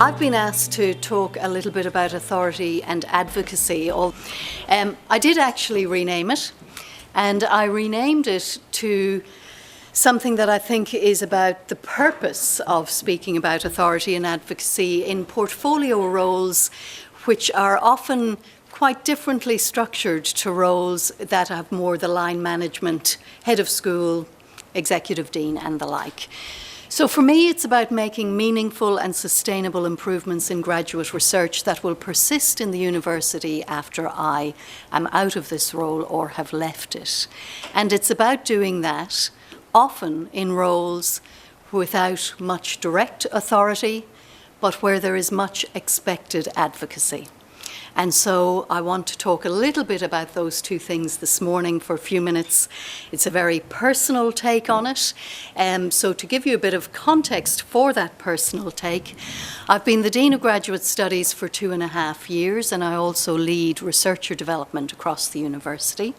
I've been asked to talk a little bit about authority and advocacy. I did actually rename it, and I renamed it to something that I think is about the purpose of speaking about authority and advocacy in portfolio roles, which are often quite differently structured to roles that have more the line management, head of school, executive dean and the like. So for me, it's about making meaningful and sustainable improvements in graduate research that will persist in the university after I am out of this role or have left it. And it's about doing that often in roles without much direct authority, but where there is much expected advocacy. And so I want to talk a little bit about those two things this morning for a few minutes. It's a very personal take on it. So to give you a bit of context for that personal take, I've been the Dean of Graduate Studies for 2.5 years, and I also lead researcher development across the university.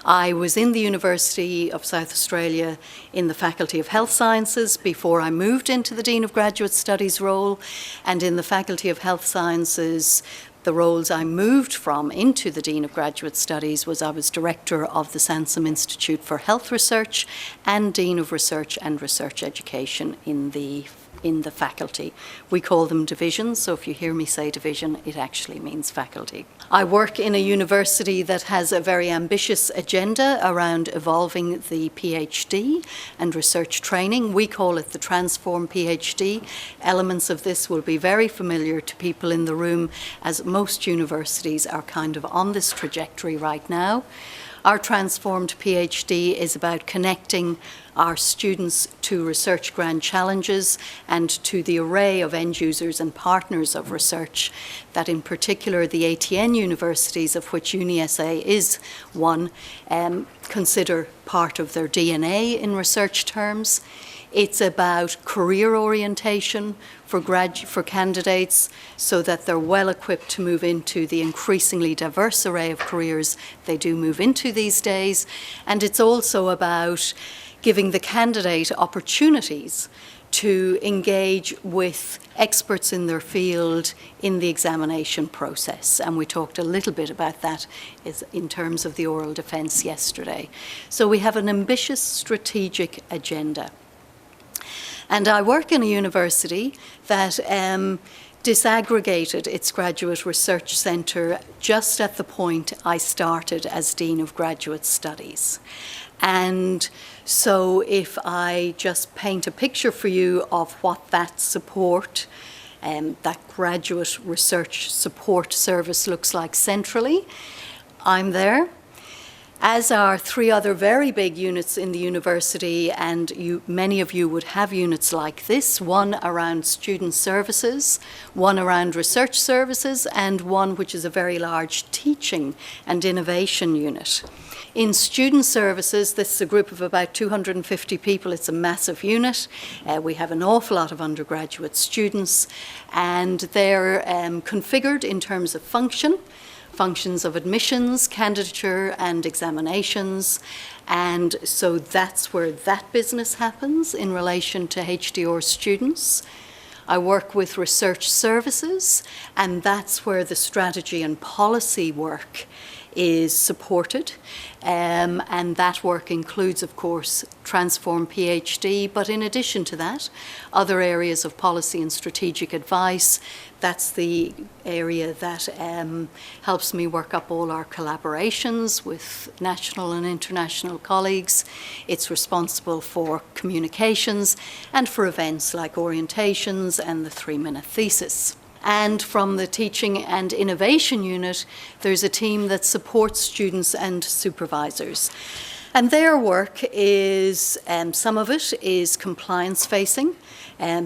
I was in the University of South Australia in the Faculty of Health Sciences before I moved into the Dean of Graduate Studies role, and in the Faculty of Health Sciences, the roles I moved from into the Dean of Graduate Studies was I was Director of the Sansom Institute for Health Research and Dean of Research and Research Education in the faculty. We call them divisions, so if you hear me say division, it actually means faculty. I work in a university that has a very ambitious agenda around evolving the PhD and research training. We call it the Transform PhD. Elements of this will be very familiar to people in the room, as most universities are kind of on this trajectory right now. Our Transformed PhD is about connecting our students to research grant challenges and to the array of end users and partners of research that, in particular, the ATN universities, of which UniSA is one, consider part of their DNA in research terms. It's about career orientation for candidates so that they're well equipped to move into the increasingly diverse array of careers they do move into these days. And it's also about giving the candidate opportunities to engage with experts in their field in the examination process. And we talked a little bit about that in terms of the oral defence yesterday. So we have an ambitious strategic agenda. And I work in a university that disaggregated its graduate research centre just at the point I started as Dean of Graduate Studies. And so if I just paint a picture for you of what that support, that graduate research support service looks like centrally, I'm there. As are 3 other very big units in the university, and many of you would have units like this, one around student services, one around research services, and one which is a very large teaching and innovation unit. In student services, this is a group of about 250 people. It's a massive unit. We have an awful lot of undergraduate students, and they're configured in terms of functions of admissions, candidature and examinations, and so that's where that business happens in relation to HDR students. I work with research services, and that's where the strategy and policy work is supported, and that work includes, of course, Transform PhD, but in addition to that, other areas of policy and strategic advice. That's the area that helps me work up all our collaborations with national and international colleagues. It's responsible for communications and for events like orientations and the 3-minute thesis. And from the Teaching and Innovation Unit, there's a team that supports students and supervisors. And their work is, some of it is compliance-facing,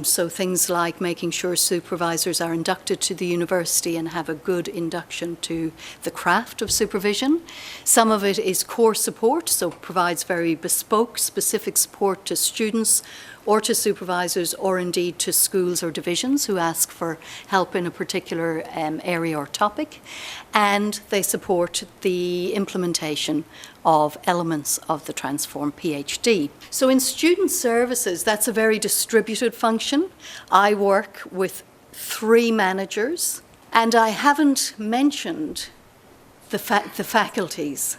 so things like making sure supervisors are inducted to the university and have a good induction to the craft of supervision. Some of it is core support, so provides very bespoke, specific support to students or to supervisors, or indeed to schools or divisions who ask for help in a particular area or topic. And they support the implementation of elements of the Transform PhD. So in student services, that's a very distributed function. I work with 3 managers, and I haven't mentioned the faculties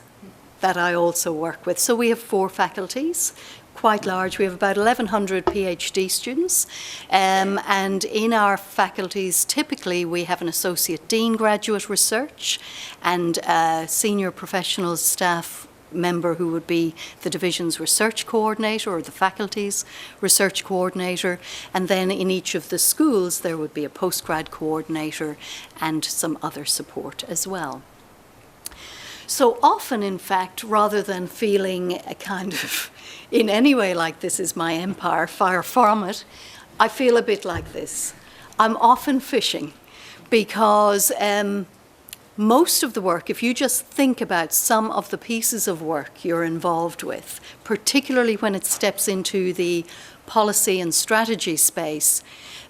that I also work with. So we have 4 faculties, quite large. We have about 1,100 PhD students, and in our faculties, typically we have an associate dean graduate research and a senior professional staff member who would be the division's research coordinator or the faculty's research coordinator, and then in each of the schools there would be a postgrad coordinator and some other support as well. So often, in fact, rather than feeling a kind of, in any way like this is my empire, far from it, I feel a bit like this. I'm often fishing because most of the work, if you just think about some of the pieces of work you're involved with, particularly when it steps into the policy and strategy space,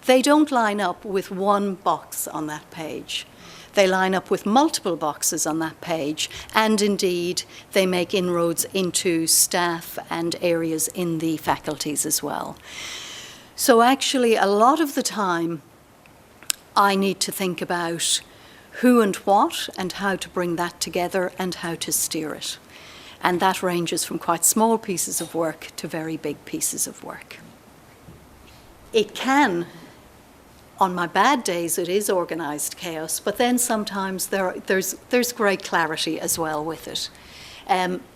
they don't line up with one box on that page. They line up with multiple boxes on that page, and indeed they make inroads into staff and areas in the faculties as well. So actually a lot of the time I need to think about who and what and how to bring that together and how to steer it. And that ranges from quite small pieces of work to very big pieces of work. It can, on my bad days, it is organised chaos, but then sometimes there's great clarity as well with it.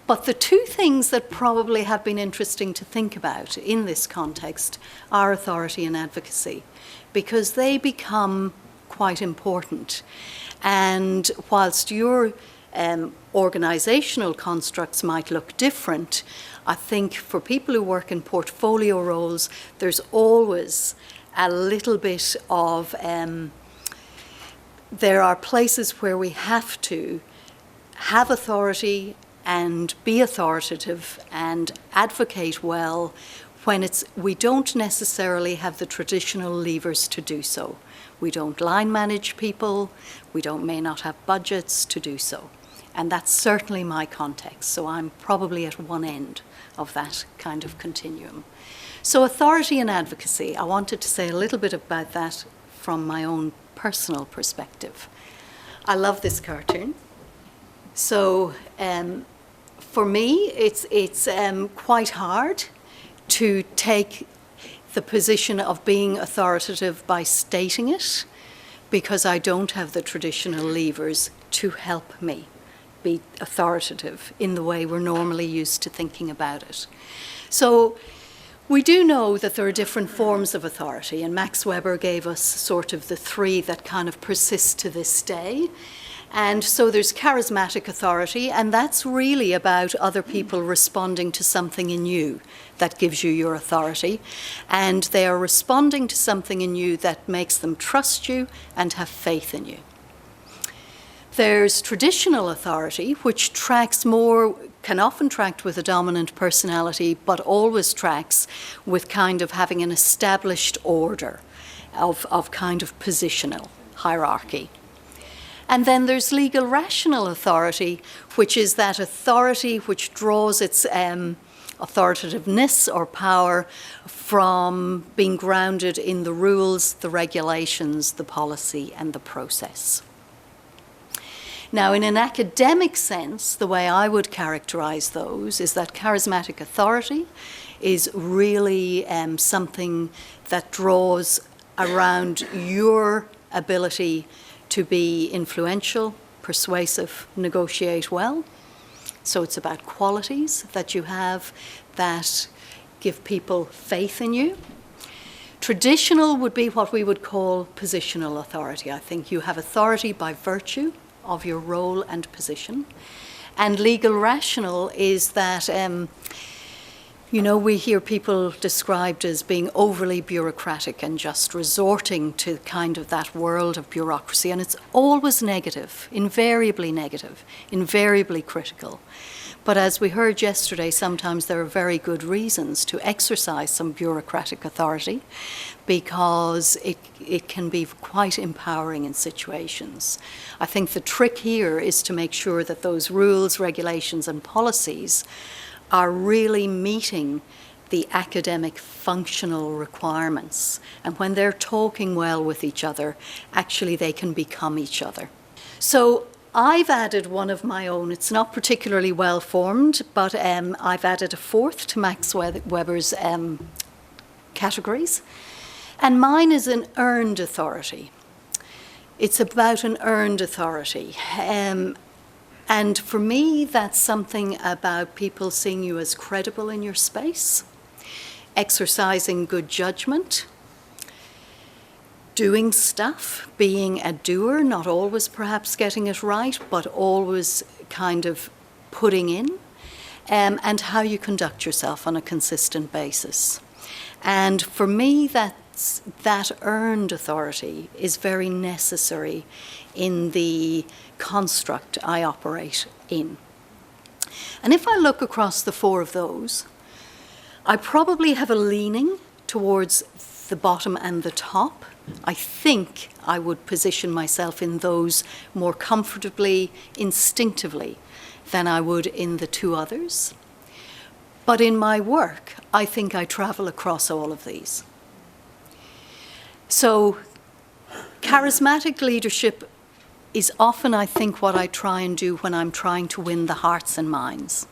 But the 2 things that probably have been interesting to think about in this context are authority and advocacy, because they become quite important. And whilst your organisational constructs might look different, I think for people who work in portfolio roles, there's always a little bit of, there are places where we have to have authority and be authoritative and advocate well when we don't necessarily have the traditional levers to do so. We don't line manage people, we may not have budgets to do so. And that's certainly my context, so I'm probably at one end of that kind of continuum. So authority and advocacy, I wanted to say a little bit about that from my own personal perspective. I love this cartoon. So for me, it's quite hard to take the position of being authoritative by stating it, because I don't have the traditional levers to help me be authoritative in the way we're normally used to thinking about it. So we do know that there are different forms of authority, and Max Weber gave us sort of the 3 that kind of persist to this day. And so there's charismatic authority, and that's really about other people responding to something in you that gives you your authority. And they are responding to something in you that makes them trust you and have faith in you. There's traditional authority, which tracks more, can often track with a dominant personality, but always tracks with kind of having an established order of kind of positional hierarchy. And then there's legal rational authority, which is that authority which draws its authoritativeness or power from being grounded in the rules, the regulations, the policy, and the process. Now, in an academic sense, the way I would characterize those is that charismatic authority is really something that draws around your ability to be influential, persuasive, negotiate well. So it's about qualities that you have that give people faith in you. Traditional would be what we would call positional authority. I think you have authority by virtue of your role and position. And legal rational is that, we hear people described as being overly bureaucratic and just resorting to kind of that world of bureaucracy. And it's always negative, invariably critical. But as we heard yesterday, sometimes there are very good reasons to exercise some bureaucratic authority, because it can be quite empowering in situations. I think the trick here is to make sure that those rules, regulations, and policies are really meeting the academic functional requirements. And when they're talking well with each other, actually they can become each other. So I've added one of my own. It's not particularly well formed, but I've added a fourth to Max Weber's categories. And mine is an earned authority. It's about an earned authority. And for me, that's something about people seeing you as credible in your space, exercising good judgment, doing stuff, being a doer, not always perhaps getting it right, but always kind of putting in, and how you conduct yourself on a consistent basis. And for me, that earned authority is very necessary in the construct I operate in. And if I look across the four of those, I probably have a leaning towards the bottom and the top. I think I would position myself in those more comfortably, instinctively, than I would in the two others. But in my work, I think I travel across all of these. So charismatic leadership is often, I think, what I try and do when I'm trying to win the hearts and minds.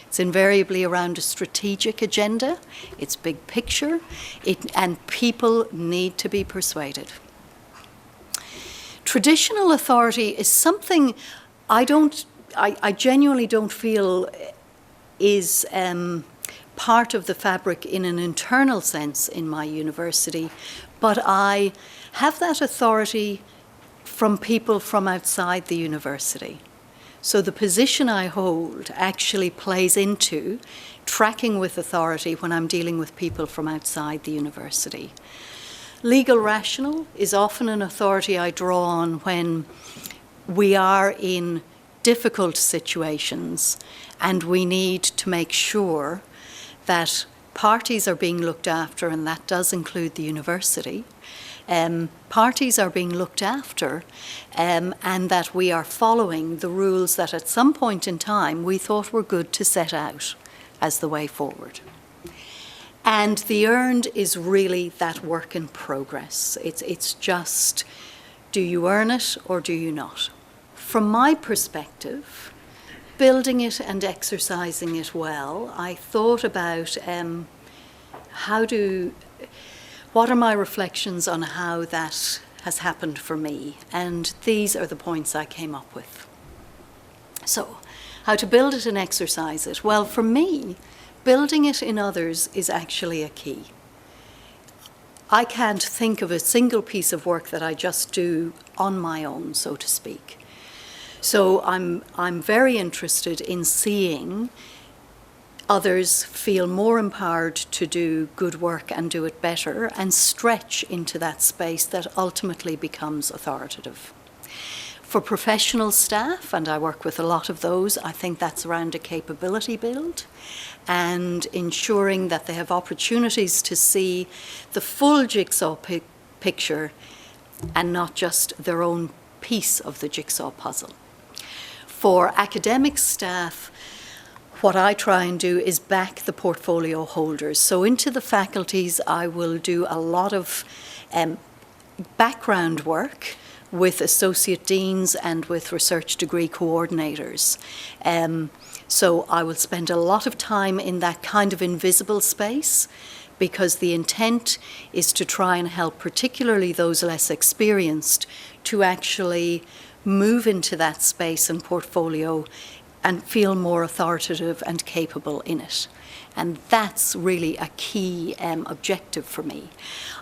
It's invariably around a strategic agenda. It's big picture, and people need to be persuaded. Traditional authority is something I genuinely don't feel is part of the fabric in an internal sense in my university, but I have that authority from people from outside the university. So the position I hold actually plays into tracking with authority when I'm dealing with people from outside the university. Legal rational is often an authority I draw on when we are in difficult situations and we need to make sure that parties are being looked after, and that does include the university. Parties are being looked after, and that we are following the rules that at some point in time we thought were good to set out as the way forward. And the earned is really that work in progress. It's just, do you earn it or do you not? From my perspective, building it and exercising it well, I thought about what are my reflections on how that has happened for me? And these are the points I came up with. So, how to build it and exercise it? Well, for me, building it in others is actually a key. I can't think of a single piece of work that I just do on my own, so to speak. So I'm very interested in seeing others feel more empowered to do good work and do it better and stretch into that space that ultimately becomes authoritative. For professional staff, and I work with a lot of those, I think that's around a capability build and ensuring that they have opportunities to see the full jigsaw picture and not just their own piece of the jigsaw puzzle. For academic staff, what I try and do is back the portfolio holders. So into the faculties, I will do a lot of background work with associate deans and with research degree coordinators. So I will spend a lot of time in that kind of invisible space because the intent is to try and help particularly those less experienced to actually move into that space and portfolio and feel more authoritative and capable in it. And that's really a key objective for me.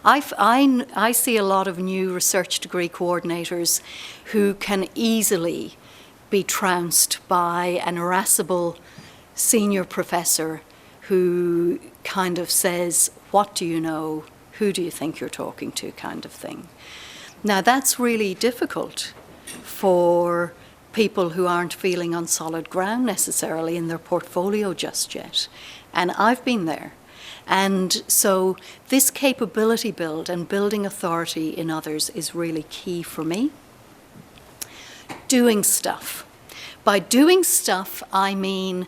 I see a lot of new research degree coordinators who can easily be trounced by an irascible senior professor who kind of says, what do you know? Who do you think you're talking to, kind of thing. Now that's really difficult for people who aren't feeling on solid ground necessarily in their portfolio just yet. And I've been there. And so this capability build and building authority in others is really key for me. Doing stuff. By doing stuff, I mean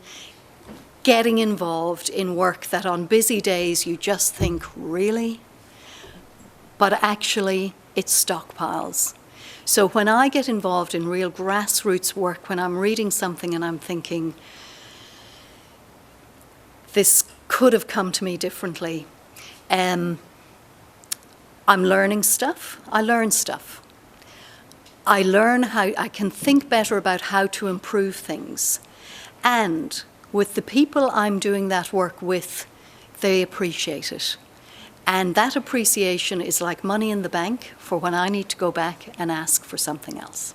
getting involved in work that on busy days you just think, really? But actually, it stockpiles. So when I get involved in real grassroots work, when I'm reading something and I'm thinking, this could have come to me differently, I'm learning stuff. I learn stuff. I learn how I can think better about how to improve things. And with the people I'm doing that work with, they appreciate it. And that appreciation is like money in the bank for when I need to go back and ask for something else.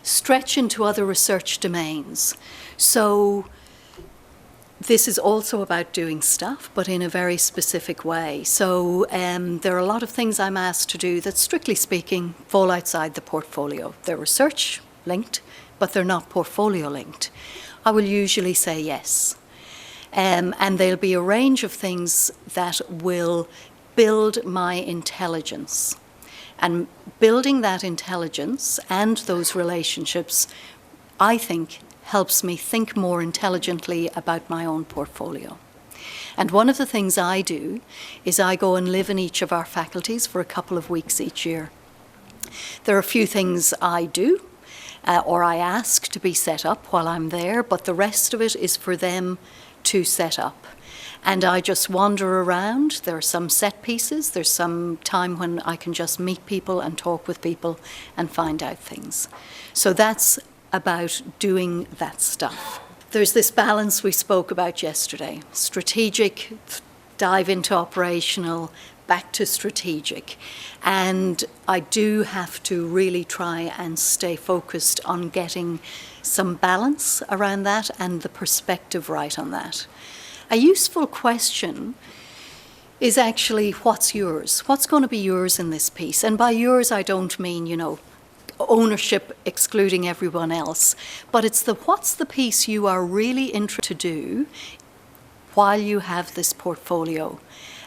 Stretch into other research domains. So this is also about doing stuff, but in a very specific way. So there are a lot of things I'm asked to do that, strictly speaking, fall outside the portfolio. They're research linked, but they're not portfolio linked. I will usually say yes. And there'll be a range of things that will build my intelligence. And building that intelligence and those relationships, I think, helps me think more intelligently about my own portfolio. And one of the things I do is I go and live in each of our faculties for a couple of weeks each year. There are a few things I do, or I ask to be set up while I'm there, but the rest of it is for them to set up. And I just wander around. There are some set pieces. There's some time when I can just meet people and talk with people and find out things. So that's about doing that stuff. There's this balance we spoke about yesterday. Strategic, dive into operational, back to strategic. And I do have to really try and stay focused on getting some balance around that and the perspective right on that. A useful question is actually, what's yours? What's going to be yours in this piece? And by yours, I don't mean, ownership excluding everyone else, but it's what's the piece you are really interested to do while you have this portfolio,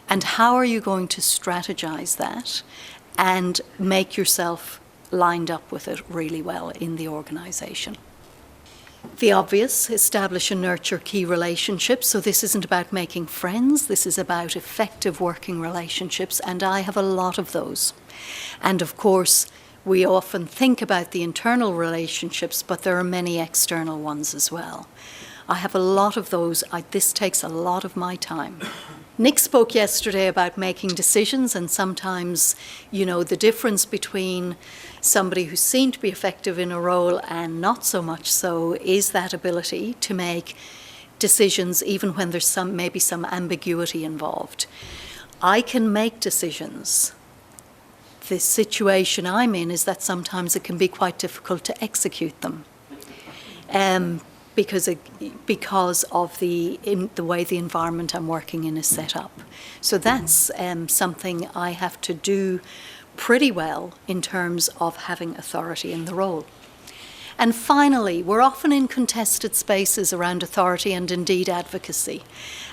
and how are you going to strategize that and make yourself lined up with it really well in the organization. The obvious, establish and nurture key relationships. So this isn't about making friends, this is about effective working relationships, and I have a lot of those. And of course, we often think about the internal relationships, but there are many external ones as well. I have a lot of those. This takes a lot of my time. Nick spoke yesterday about making decisions, and sometimes, the difference between somebody who's seen to be effective in a role and not so much so is that ability to make decisions even when there's maybe some ambiguity involved. I can make decisions. The situation I'm in is that sometimes it can be quite difficult to execute them. Because of the way the environment I'm working in is set up. So that's something I have to do pretty well in terms of having authority in the role. And finally, we're often in contested spaces around authority and indeed advocacy.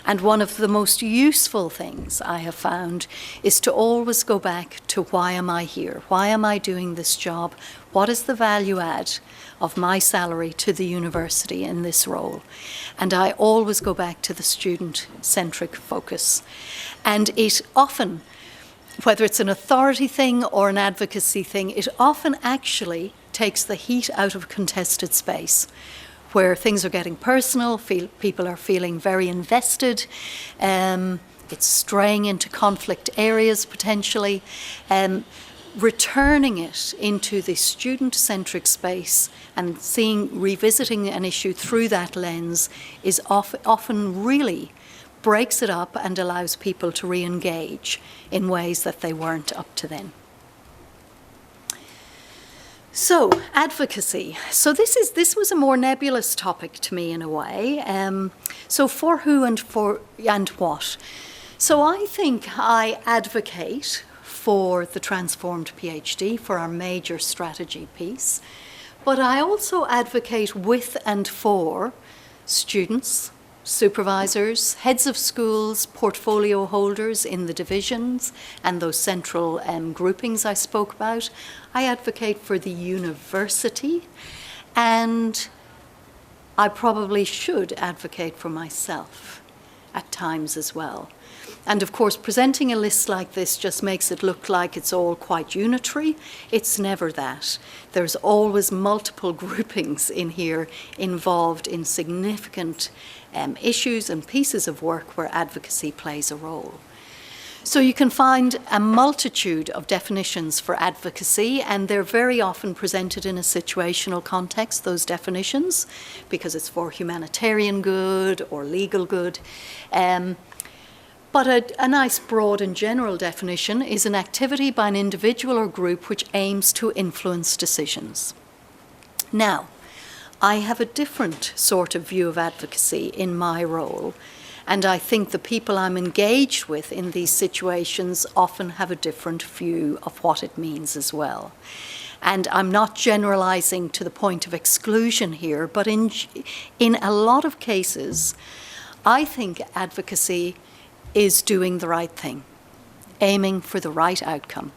And one of the most useful things I have found is to always go back to, why am I here? Why am I doing this job? What is the value add of my salary to the university in this role? And I always go back to the student-centric focus. And it often, whether it's an authority thing or an advocacy thing, it often actually takes the heat out of contested space, where things are getting personal, people are feeling very invested, it's straying into conflict areas potentially, returning it into the student-centric space and revisiting an issue through that lens is often really breaks it up and allows people to re-engage in ways that they weren't up to then. So, advocacy. So this was a more nebulous topic to me in a way. So for who and what? So I think I advocate for the transformed PhD, for our major strategy piece, but I also advocate with and for students, supervisors, heads of schools, portfolio holders in the divisions and those central groupings I spoke about. I advocate for the university, and I probably should advocate for myself at times as well. And of course, presenting a list like this just makes it look like it's all quite unitary. It's never that. There's always multiple groupings in here involved in significant issues and pieces of work where advocacy plays a role. So you can find a multitude of definitions for advocacy, and they're very often presented in a situational context, those definitions, because it's for humanitarian good or legal good. But a nice broad and general definition is an activity by an individual or group which aims to influence decisions. Now, I have a different sort of view of advocacy in my role, and I think the people I'm engaged with in these situations often have a different view of what it means as well. And I'm not generalizing to the point of exclusion here, but in a lot of cases, I think advocacy is doing the right thing, aiming for the right outcome.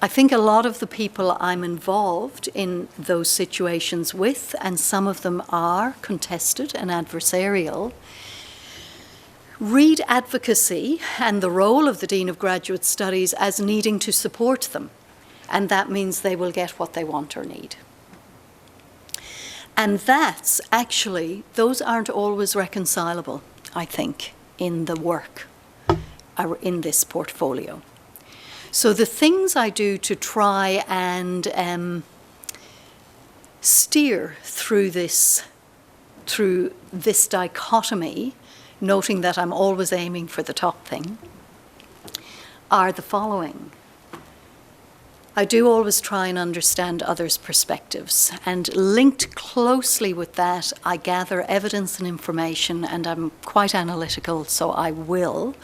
I think a lot of the people I'm involved in those situations with, and some of them are contested and adversarial, read advocacy and the role of the Dean of Graduate Studies as needing to support them, and that means they will get what they want or need. And that's actually, those aren't always reconcilable, I think, in the work, in this portfolio. So the things I do to try and steer through this dichotomy, noting that I'm always aiming for the top thing, are the following. I do always try and understand others' perspectives, and linked closely with that, I gather evidence and information, and I'm quite analytical, so I will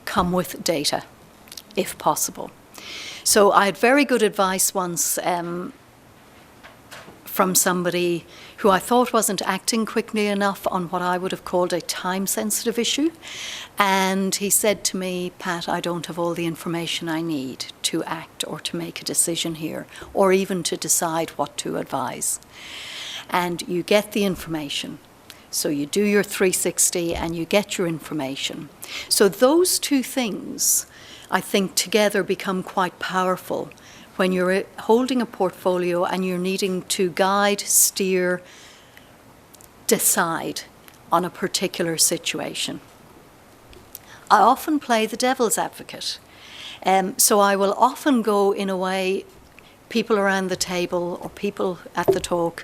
come with data, if possible. So I had very good advice once from somebody who I thought wasn't acting quickly enough on what I would have called a time-sensitive issue. And he said to me, Pat, I don't have all the information I need to act or to make a decision here, or even to decide what to advise. And you get the information. So you do your 360 and you get your information. So those two things, I think, together become quite powerful when you're holding a portfolio and you're needing to guide, steer, decide on a particular situation. I often play the devil's advocate. So I will often go in a way people around the table or people at the talk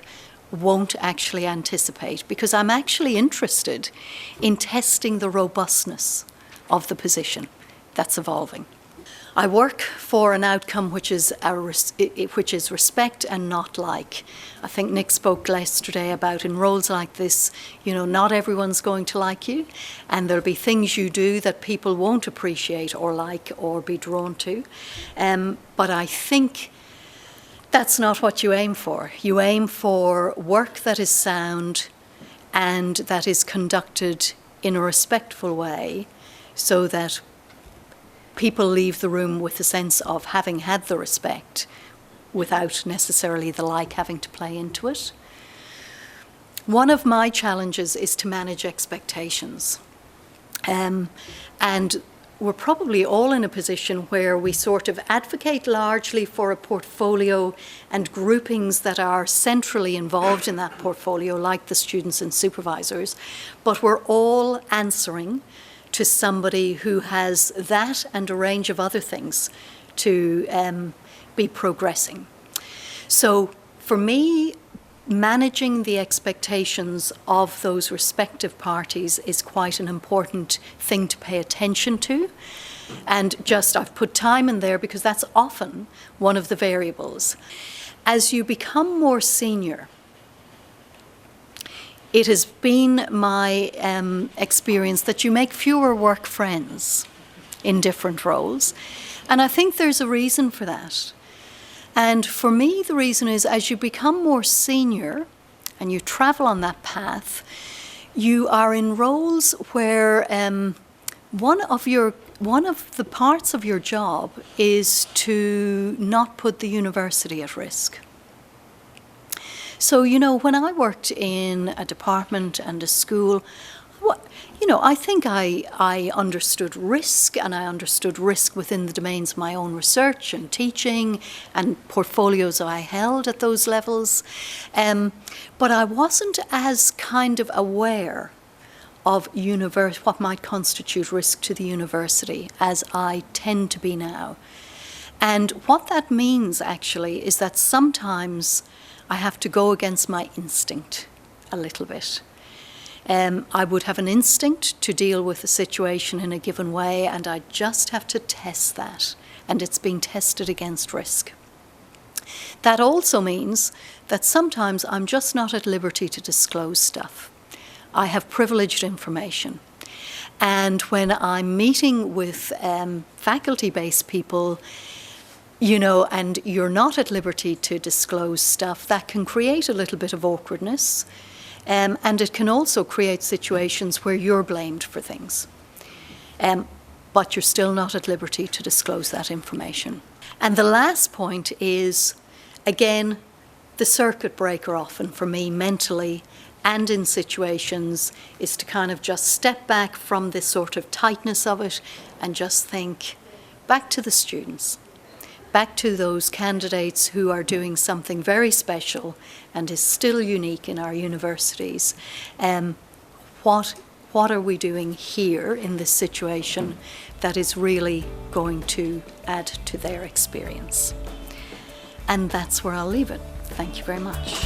won't actually anticipate, because I'm actually interested in testing the robustness of the position that's evolving. I work for an outcome which is respect and not like. I think Nick spoke yesterday about in roles like this, not everyone's going to like you, and there'll be things you do that people won't appreciate or like or be drawn to. But I think that's not what you aim for. You aim for work that is sound and that is conducted in a respectful way, so that people leave the room with a sense of having had the respect without necessarily the like having to play into it. One of my challenges is to manage expectations. And we're probably all in a position where we sort of advocate largely for a portfolio and groupings that are centrally involved in that portfolio, like the students and supervisors, but we're all answering to somebody who has that and a range of other things to be progressing. So for me, managing the expectations of those respective parties is quite an important thing to pay attention to. And I've put time in there because that's often one of the variables. As you become more senior, it has been my experience that you make fewer work friends in different roles. And I think there's a reason for that. And for me, the reason is as you become more senior and you travel on that path, you are in roles where one of the parts of your job is to not put the university at risk. So, when I worked in a department and a school, I think I understood risk, and I understood risk within the domains of my own research and teaching and portfolios I held at those levels. But I wasn't as kind of aware of what might constitute risk to the university as I tend to be now. And what that means actually is that sometimes I have to go against my instinct a little bit. I would have an instinct to deal with a situation in a given way, and I just have to test that, and it's being tested against risk. That also means that sometimes I'm just not at liberty to disclose stuff. I have privileged information. And when I'm meeting with faculty-based people, and you're not at liberty to disclose stuff, that can create a little bit of awkwardness. And it can also create situations where you're blamed for things. But you're still not at liberty to disclose that information. And the last point is, again, the circuit breaker often for me mentally and in situations is to kind of just step back from this sort of tightness of it and just think back to the students, back to those candidates who are doing something very special and is still unique in our universities. What are we doing here in this situation that is really going to add to their experience? And that's where I'll leave it. Thank you very much.